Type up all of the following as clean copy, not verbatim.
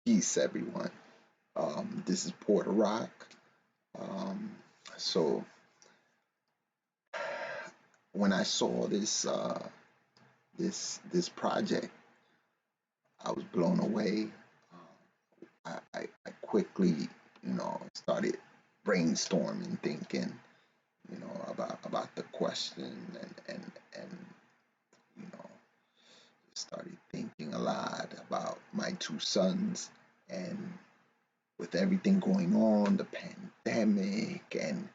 Peace, everyone. This is Puerto Rock. Um, so when I saw this project, I was blown away. I quickly, started brainstorming, thinking, about the question, and you know, started thinking a lot about my two sons, and with everything going on, the pandemic, and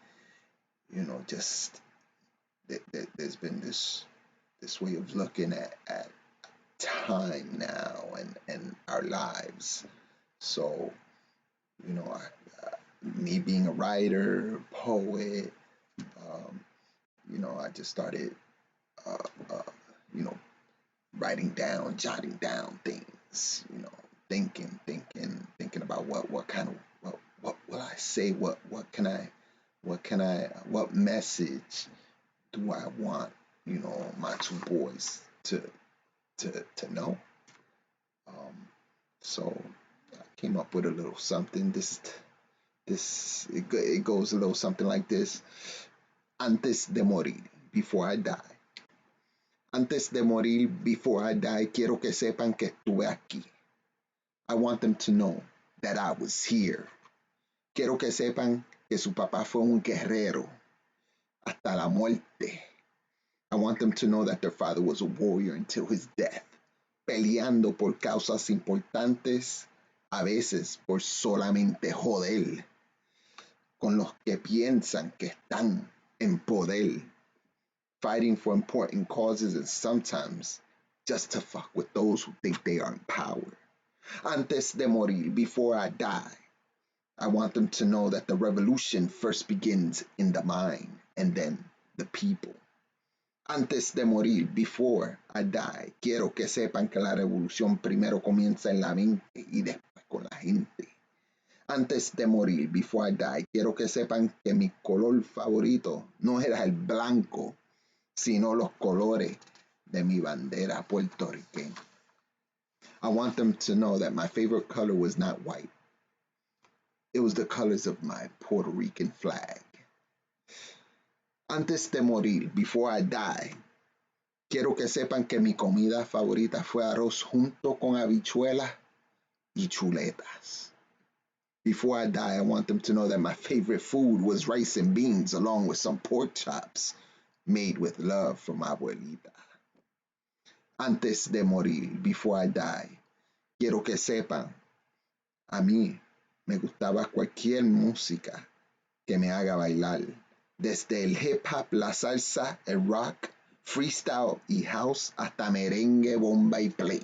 just there's been this way of looking at time now and our lives. So me being a writer, poet, um, I just started uh, uh, you know writing down, jotting down things, thinking about what kind of what will I say, what message do I want my two boys to know. Um, so I came up with a little something. It goes a little something like this. Antes de morir, before I die. Antes de morir, before I die, quiero que sepan que estuve aquí. I want them to know that I was here. Quiero que sepan que su papá fue un guerrero hasta la muerte. I want them to know that their father was a warrior until his death, peleando por causas importantes, a veces por solamente joder con los que piensan que están en poder, fighting for important causes and sometimes just to fuck with those who think they are in power. Antes de morir, before I die, I want them to know that the revolution first begins in the mind and then the people. Antes de morir, before I die, quiero que sepan que la revolución primero comienza en la mente y después con la gente. Antes de morir, before I die, quiero que sepan que mi color favorito no era el blanco, sino los colores de mi bandera puertorriqueña. I want them to know that my favorite color was not white. It was the colors of my Puerto Rican flag. Antes de morir, before I die, quiero que sepan que mi comida favorita fue arroz junto con habichuelas y chuletas. Before I die, I want them to know that my favorite food was rice and beans along with some pork chops made with love from my abuelita. Antes de morir, before I die, quiero que sepan, a mí me gustaba cualquier música que me haga bailar, desde el hip hop, la salsa, el rock, freestyle y house hasta merengue, bomba y play.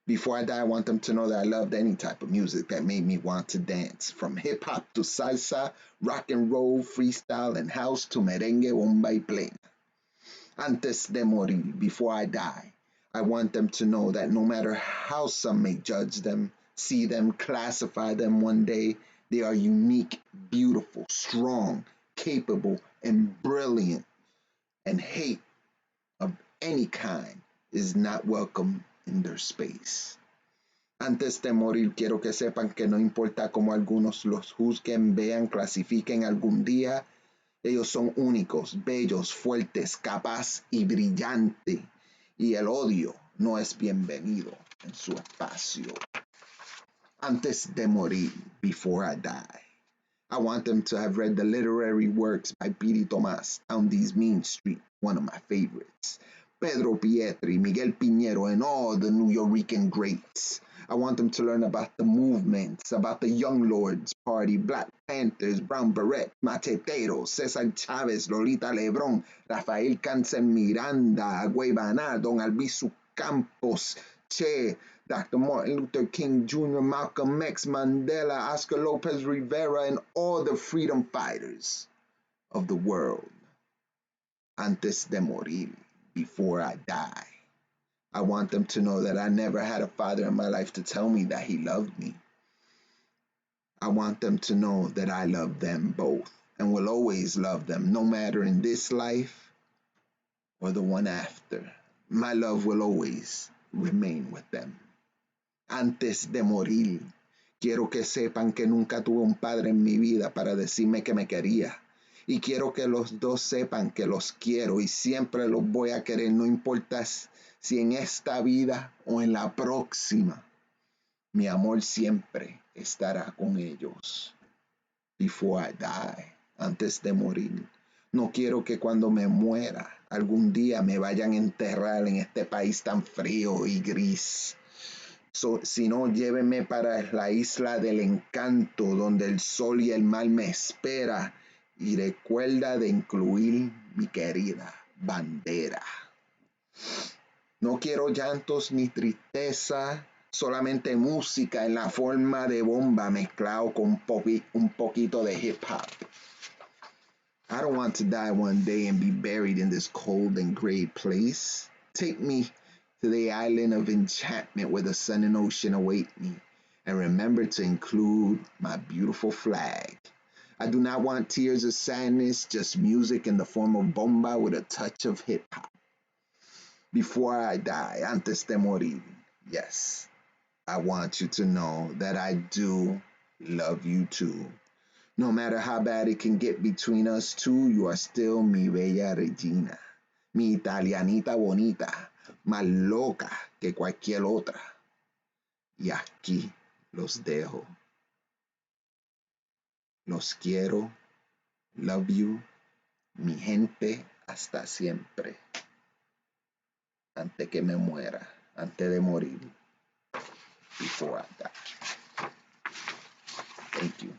Before I die, I want them to know that I loved any type of music that made me want to dance, from hip hop to salsa, rock and roll, freestyle and house to merengue, bomba y play. Antes de morir, before I die, I want them to know that no matter how some may judge them, see them, classify them one day, they are unique, beautiful, strong, capable, and brilliant, and hate of any kind is not welcome in their space. Antes de morir, quiero que sepan que no importa cómo algunos los juzguen, vean, clasifiquen algún día, ellos son únicos, bellos, fuertes, capaz y brillante. Y el odio no es bienvenido en su espacio. Antes de morir, before I die, I want them to have read the literary works by Piri Tomás, Down These Mean Street, one of my favorites, Pedro Pietri, Miguel Piñero, and all the New Yorican greats. I want them to learn about the movements, about the Young Lords Party, Black Panthers, Brown Beret, Macheteros, Cesar Chavez, Lolita Lebrón, Rafael Cáncer Miranda, Guaybaná, Don Albizu Campos, Che, Dr. Martin Luther King Jr., Malcolm X, Mandela, Oscar Lopez Rivera, and all the freedom fighters of the world. Antes de morir, before I die, I want them to know that I never had a father in my life to tell me that he loved me. I want them to know that I love them both and will always love them, no matter in this life or the one after. My love will always remain with them. antes de morir. Quiero que sepan que nunca tuve un padre en mi vida para decirme que me quería. Y quiero que los dos sepan que los quiero y siempre los voy a querer, no importa si en esta vida o en la próxima. Mi amor siempre estará con ellos. Before I die, antes de morir. No quiero que cuando me muera algún día me vayan a enterrar en este país tan frío y gris. Si no, llévenme para la isla del encanto, donde el sol y el mar me espera. Y recuerda de incluir mi querida bandera. No quiero llantos ni tristeza, solamente música en la forma de bomba mezclado con un poquito de hip hop. I don't want to die one day and be buried in this cold and gray place. Take me to the island of enchantment where the sun and ocean await me. And remember to include my beautiful flag. I do not want tears of sadness, just music in the form of bomba with a touch of hip hop. Before I die, antes de morir, yes, I want you to know that I do love you too. No matter how bad it can get between us two, you are still mi bella regina, mi italianita bonita, más loca que cualquier otra. Y aquí los dejo. Los quiero. Love you. Mi gente, hasta siempre. Antes que me muera. Antes de morir. Before I die. Thank you.